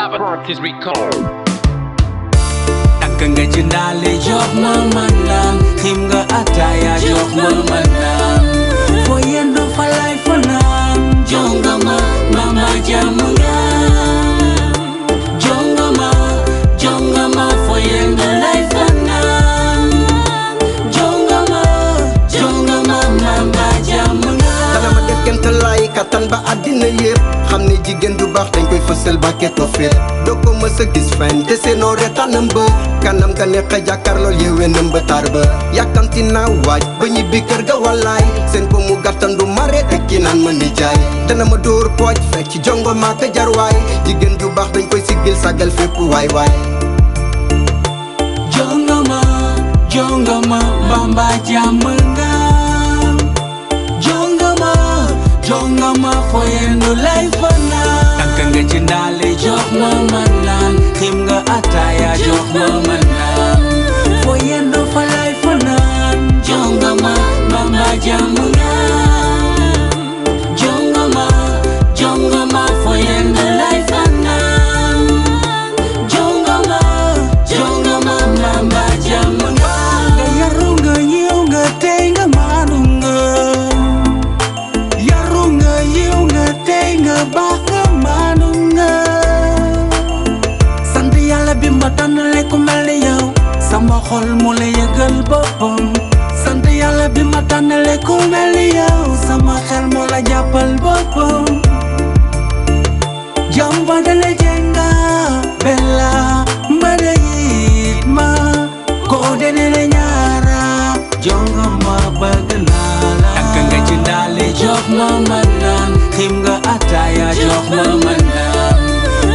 Labyrinth is recalled. Takkan ga jindale jok mamanang, him ga ataya jok mamanang. Foyendo falay fanang, jonga mama jamungan. Jonga ma foyendo lay fanang. Jonga ma mama jamungan. Tala ma def kem talay katan ba adina yep. Xam ne jigéen du baax dañ koy fësal ba ke ko fet. Doo ko mës a gis fen te seenoo reetaanam ba. Kanam ga neex a jàkkaarloo yéwénam ba tar ba. Yàkkamti naa waaj ba ñibbi kër ga wallaay. Seen ko mu gàttandu mare te ki naan ma ni jaay. Dana ma dóor pooj fekk ci jongo maa ko jar waay. Jigéen ju baax dañ koy siggil sagal fépp waay waay. Jonga ma bamba jamungan. Jonga ma foyendo lay fanang. Takkan ga jindale jok mamanang, him ga ataya jok mamanang. Foyendo falay fanang. Jonga ma bamba jamungan. Jonga ma foyendo lay fanang. Jonga ma bamba jamungan. Ga yarunga yiw nga tey nga manunga. Baka manunga. Sant Yàlla bi ma tànnale ku mel ni yow, sama xol mu la yëgal boppam. Sant Yàlla bi ma tànnale ku mel ni yow, sama xel mu la jàppal boppam. Jamba dale jenga bella mbada yitma ko denele ñaara. Jonga ma bëgg naa la. Takkan nga jindale jok ma manaan, him ga ataya jok mamanang.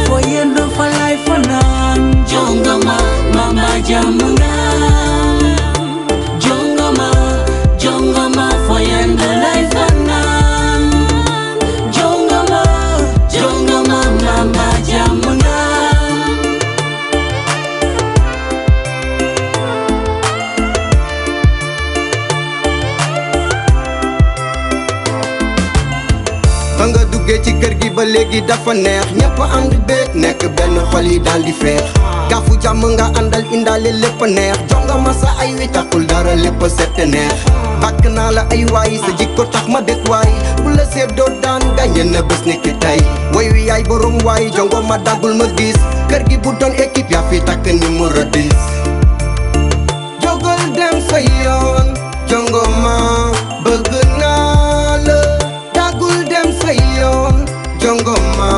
Foyendo falay fanang. Jonga ma mama jamungan. Jonga ma foyendo lay fanang. Jonga ma mama jamungan. Ba nga duggee ci kër gi ba léegi dafa neex. ñëpp ànd beeg nekk benn xol yi daal di feex. Kaafu jàmm nga àndal indaale lépp neex. jonga ma sa ay wi taxul dara lépp set neex. bàkk naa la ay waay sa jikko tax ma dëkk waay. bu la seddoo daan gàññe na bés ni ki tey. woy wi yaay borom waay jongo ma daggul ma gis. kër gi bu doon équipe yaa fi takk numéro 10. jógal dem sa yoon jongo ma bëgg naa la. Jongo ma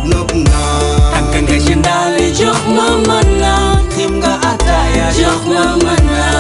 nopp naa. Takkan nga jindale jok mamanang, him ga ataya jok mamanang.